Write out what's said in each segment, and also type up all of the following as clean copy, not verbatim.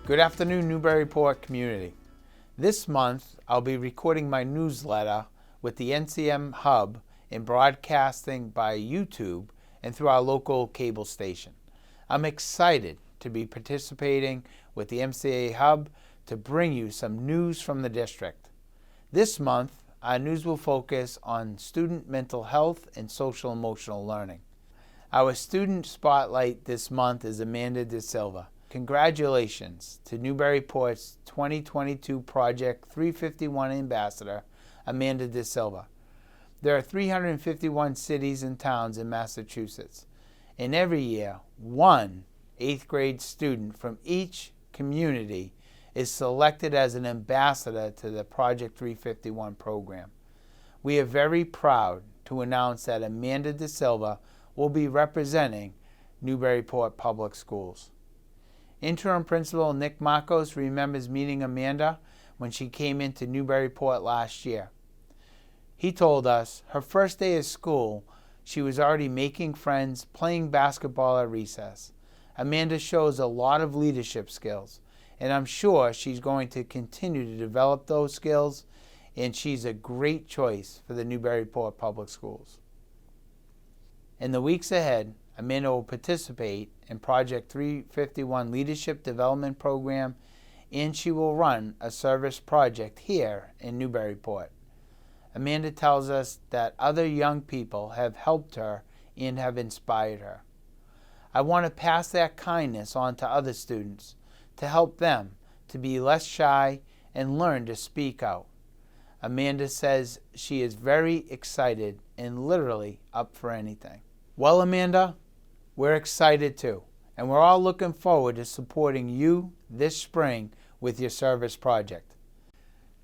Good afternoon, Newburyport community. This month, I'll be recording my newsletter with the NCM Hub and broadcasting by YouTube and through our local cable station. I'm excited to be participating with the MCA Hub to bring you some news from the district. This month, our news will focus on student mental health and social-emotional learning. Our student spotlight this month is Amanda De Silva. Congratulations to Newburyport's 2022 Project 351 Ambassador, Amanda De Silva. There are 351 cities and towns in Massachusetts, and every year, one 8th grade student from each community is selected as an ambassador to the Project 351 program. We are very proud to announce that Amanda De Silva will be representing Newburyport Public Schools. Interim Principal Nick Marcos remembers meeting Amanda when she came into Newburyport last year. He told us her first day of school, she was already making friends, playing basketball at recess. Amanda shows a lot of leadership skills, and I'm sure she's going to continue to develop those skills, and she's a great choice for the Newburyport Public Schools. In the weeks ahead, Amanda will participate in Project 351 Leadership Development Program, and she will run a service project here in Newburyport. Amanda tells us that other young people have helped her and have inspired her. I want to pass that kindness on to other students to help them to be less shy and learn to speak out. Amanda says she is very excited and literally up for anything. Well, Amanda, we're excited too, and we're all looking forward to supporting you this spring with your service project.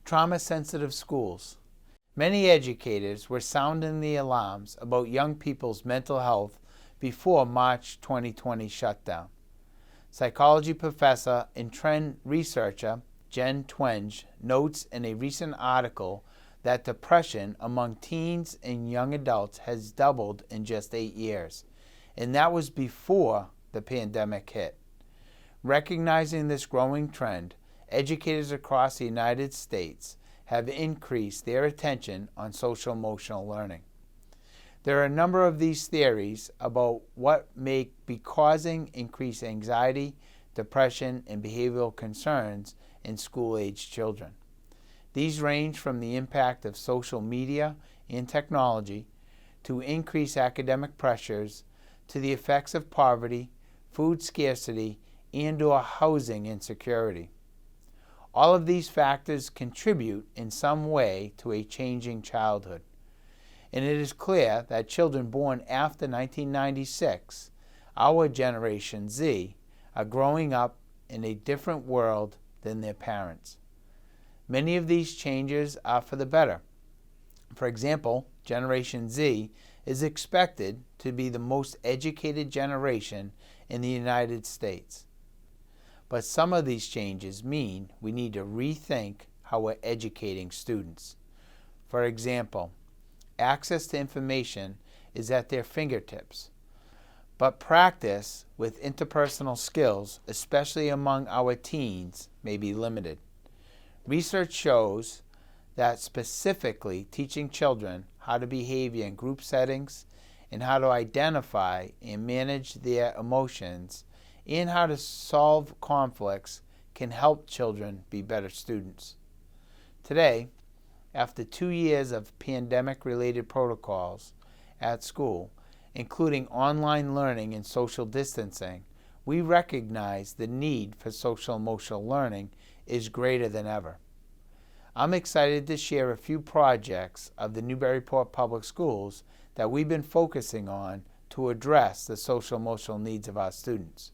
Trauma-sensitive schools. Many educators were sounding the alarms about young people's mental health before March 2020 shutdown. Psychology professor and trend researcher Jen Twenge notes in a recent article that depression among teens and young adults has doubled in just 8 years. And that was before the pandemic hit. Recognizing this growing trend, educators across the United States have increased their attention on social-emotional learning. There are a number of these theories about what may be causing increased anxiety, depression, and behavioral concerns in school-aged children. These range from the impact of social media and technology to increased academic pressures to the effects of poverty, food scarcity, and/or housing insecurity. All of these factors contribute in some way to a changing childhood. And it is clear that children born after 1996, our Generation Z, are growing up in a different world than their parents. Many of these changes are for the better. For example, Generation Z is expected to be the most educated generation in the United States. But some of these changes mean we need to rethink how we're educating students. For example, access to information is at their fingertips, but practice with interpersonal skills, especially among our teens, may be limited. Research shows that specifically teaching children how to behave in group settings and how to identify and manage their emotions and how to solve conflicts can help children be better students. Today, after 2 years of pandemic-related protocols at school, including online learning and social distancing, we recognize the need for social-emotional learning is greater than ever. I'm excited to share a few projects of the Newburyport Public Schools that we've been focusing on to address the social-emotional needs of our students.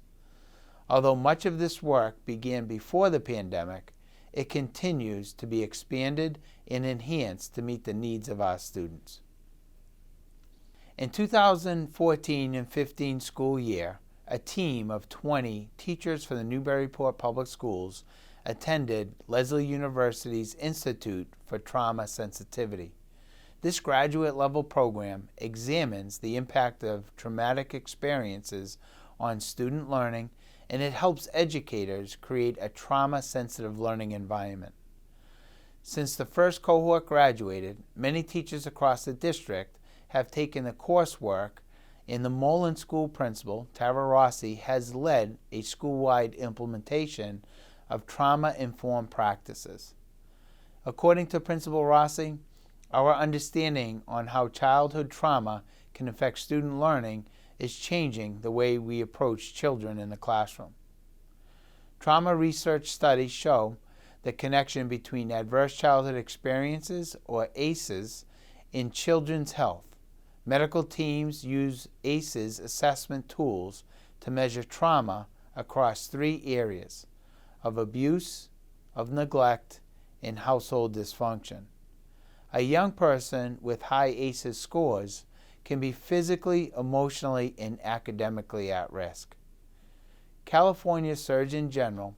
Although much of this work began before the pandemic, it continues to be expanded and enhanced to meet the needs of our students. In 2014 and 15 school year, a team of 20 teachers for the Newburyport Public Schools attended Lesley University's Institute for Trauma Sensitivity. This graduate-level program examines the impact of traumatic experiences on student learning and it helps educators create a trauma-sensitive learning environment. Since the first cohort graduated, many teachers across the district have taken the coursework, and the Mullen School principal, Tara Rossi, has led a school-wide implementation of trauma-informed practices. According to Principal Rossi, our understanding on how childhood trauma can affect student learning is changing the way we approach children in the classroom. Trauma research studies show the connection between adverse childhood experiences, or ACEs, in children's health. Medical teams use ACEs assessment tools to measure trauma across 3 areas: of abuse, of neglect, and household dysfunction. A young person with high ACEs scores can be physically, emotionally, and academically at risk. California Surgeon General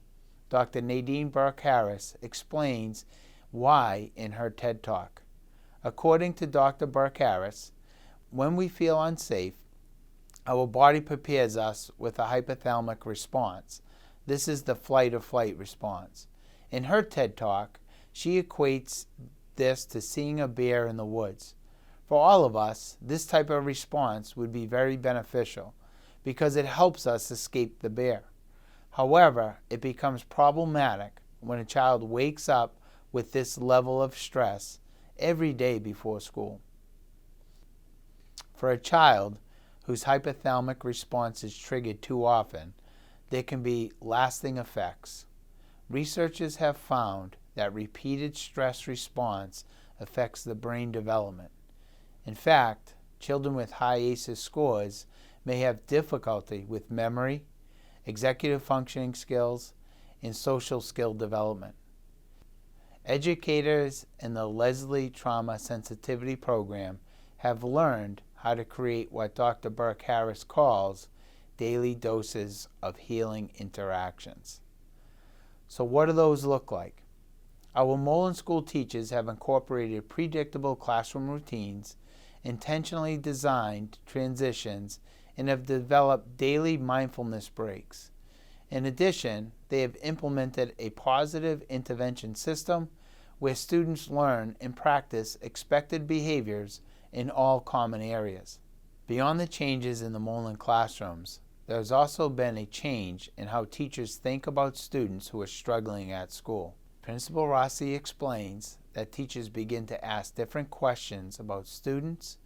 Dr. Nadine Burke-Harris explains why in her TED Talk. According to Dr. Burke-Harris, when we feel unsafe, our body prepares us with a hypothalamic response. This is the flight or flight response. In her TED Talk, she equates this to seeing a bear in the woods. For all of us, this type of response would be very beneficial because it helps us escape the bear. However, it becomes problematic when a child wakes up with this level of stress every day before school. For a child whose hypothalamic response is triggered too often, there can be lasting effects. Researchers have found that repeated stress response affects the brain development. In fact, children with high ACEs scores may have difficulty with memory, executive functioning skills, and social skill development. Educators in the Leslie Trauma Sensitivity Program have learned how to create what Dr. Burke-Harris calls daily doses of healing interactions. So what do those look like? Our Mullen School teachers have incorporated predictable classroom routines, intentionally designed transitions, and have developed daily mindfulness breaks. In addition, they have implemented a positive intervention system where students learn and practice expected behaviors in all common areas. Beyond the changes in the Mullen classrooms, there has also been a change in how teachers think about students who are struggling at school. Principal Rossi explains that teachers begin to ask different questions about students,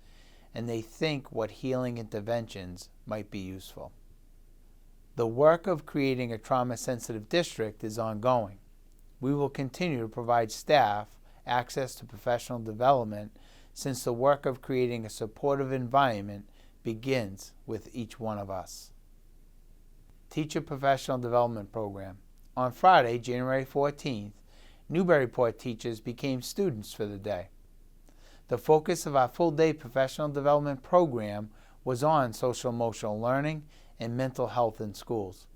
and they think what healing interventions might be useful. The work of creating a trauma-sensitive district is ongoing. We will continue to provide staff access to professional development since the work of creating a supportive environment begins with each one of us. Teacher Professional Development Program. On Friday, January 14th, Newburyport teachers became students for the day. The focus of our full-day professional development program was on social-emotional learning and mental health in schools.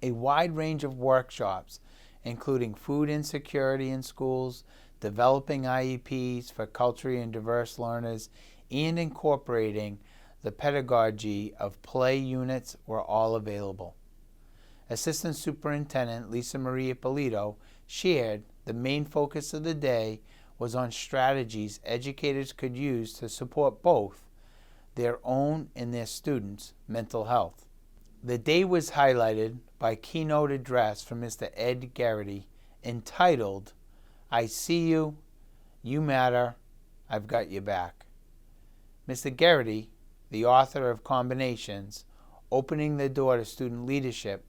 A wide range of workshops, including food insecurity in schools, developing IEPs for culturally and diverse learners, and incorporating the pedagogy of play units, were all available. Assistant Superintendent Lisa Maria Polito shared the main focus of the day was on strategies educators could use to support both their own and their students' mental health. The day was highlighted by a keynote address from Mr. Ed Garrity entitled, "I See You, You Matter, I've Got Your Back." Mr. Garrity, the author of Combinations, Opening the Door to Student Leadership,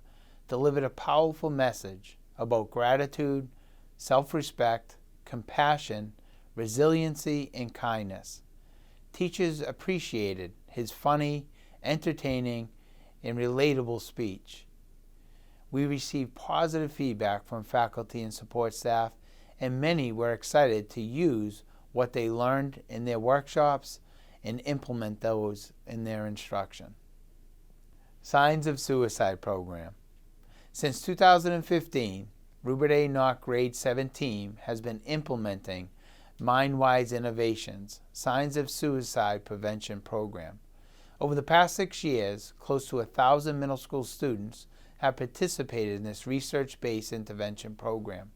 delivered a powerful message about gratitude, self-respect, compassion, resiliency, and kindness. Teachers appreciated his funny, entertaining, and relatable speech. We received positive feedback from faculty and support staff, and many were excited to use what they learned in their workshops and implement those in their instruction. Signs of Suicide Program. Since 2015, Rupert A. Knock Grade 7 team has been implementing MindWise Innovations, Signs of Suicide Prevention Program. Over the past 6 years, close to 1,000 middle school students have participated in this research-based intervention program.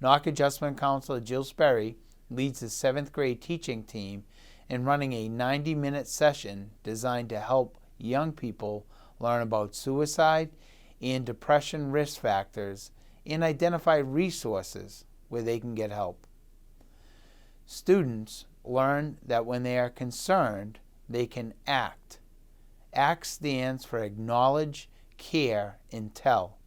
NOC Adjustment Counselor Jill Sperry leads the 7th grade teaching team in running a 90-minute session designed to help young people learn about suicide and depression risk factors and identify resources where they can get help. Students learn that when they are concerned, they can act. ACT stands for Acknowledge, Care, and Tell.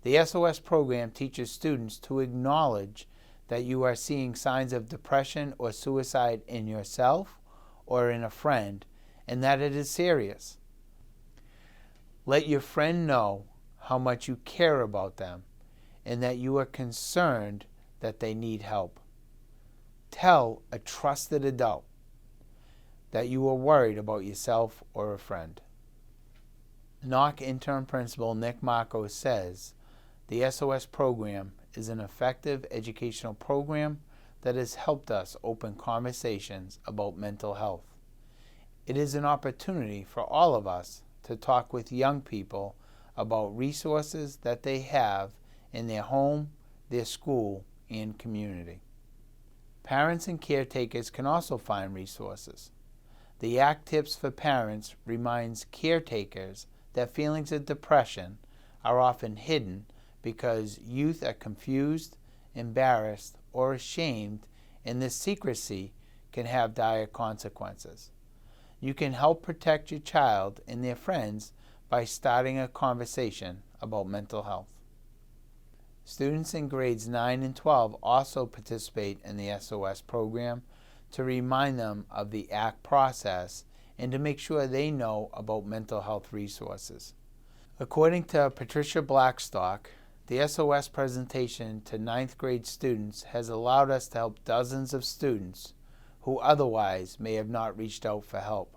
The SOS program teaches students to acknowledge that you are seeing signs of depression or suicide in yourself or in a friend, and that it is serious. Let your friend know how much you care about them and that you are concerned that they need help. Tell a trusted adult that you are worried about yourself or a friend. NOC Interim Principal Nick Marco says the SOS program is an effective educational program that has helped us open conversations about mental health. It is an opportunity for all of us to talk with young people about resources that they have in their home, their school, and community. Parents and caretakers can also find resources. The ACT Tips for Parents reminds caretakers that feelings of depression are often hidden because youth are confused, embarrassed, or ashamed, and this secrecy can have dire consequences. You can help protect your child and their friends by starting a conversation about mental health. Students in grades 9 and 12 also participate in the SOS program to remind them of the ACT process and to make sure they know about mental health resources. According to Patricia Blackstock, the SOS presentation to 9th grade students has allowed us to help dozens of students who otherwise may have not reached out for help.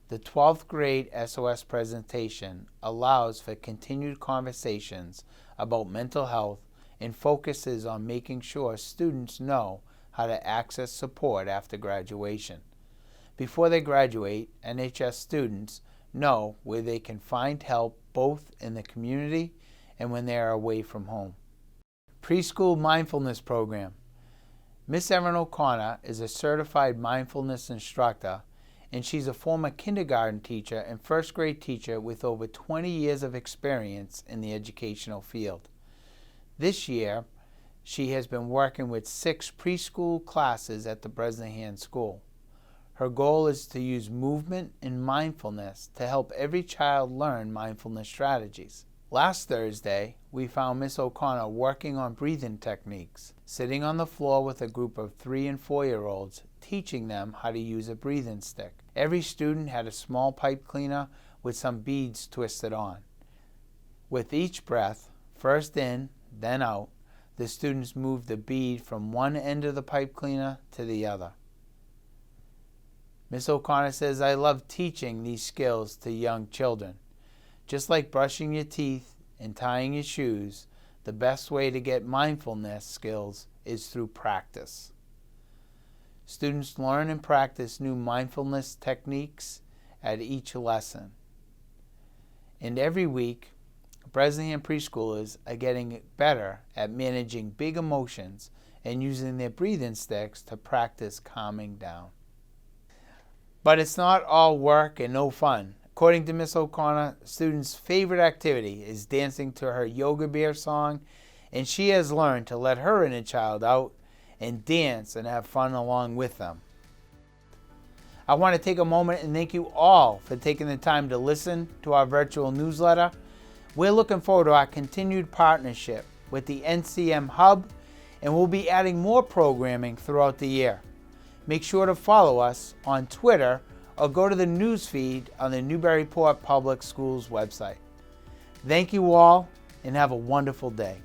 The 12th grade SOS presentation allows for continued conversations about mental health and focuses on making sure students know how to access support after graduation. Before they graduate, NHS students know where they can find help both in the community and when they are away from home. Preschool Mindfulness Program. Miss Erin O'Connor is a certified mindfulness instructor, and she's a former kindergarten teacher and first grade teacher with over 20 years of experience in the educational field. This year, she has been working with 6 preschool classes at the Bresnahan School. Her goal is to use movement and mindfulness to help every child learn mindfulness strategies. Last Thursday, we found Miss O'Connor working on breathing techniques, sitting on the floor with a group of 3- and 4-year-olds, teaching them how to use a breathing stick. Every student had a small pipe cleaner with some beads twisted on. With each breath, first in, then out, the students moved the bead from one end of the pipe cleaner to the other. Miss O'Connor says, "I love teaching these skills to young children. Just like brushing your teeth and tying your shoes, the best way to get mindfulness skills is through practice." Students learn and practice new mindfulness techniques at each lesson. And every week, Bresnahan preschoolers are getting better at managing big emotions and using their breathing sticks to practice calming down. But it's not all work and no fun. According to Miss O'Connor, students' favorite activity is dancing to her Yoga Bear song, and she has learned to let her inner child out and dance and have fun along with them. I want to take a moment and thank you all for taking the time to listen to our virtual newsletter. We're looking forward to our continued partnership with the NCM Hub, and we'll be adding more programming throughout the year. Make sure to follow us on Twitter or go to the news feed on the Newburyport Public Schools website. Thank you all, and have a wonderful day.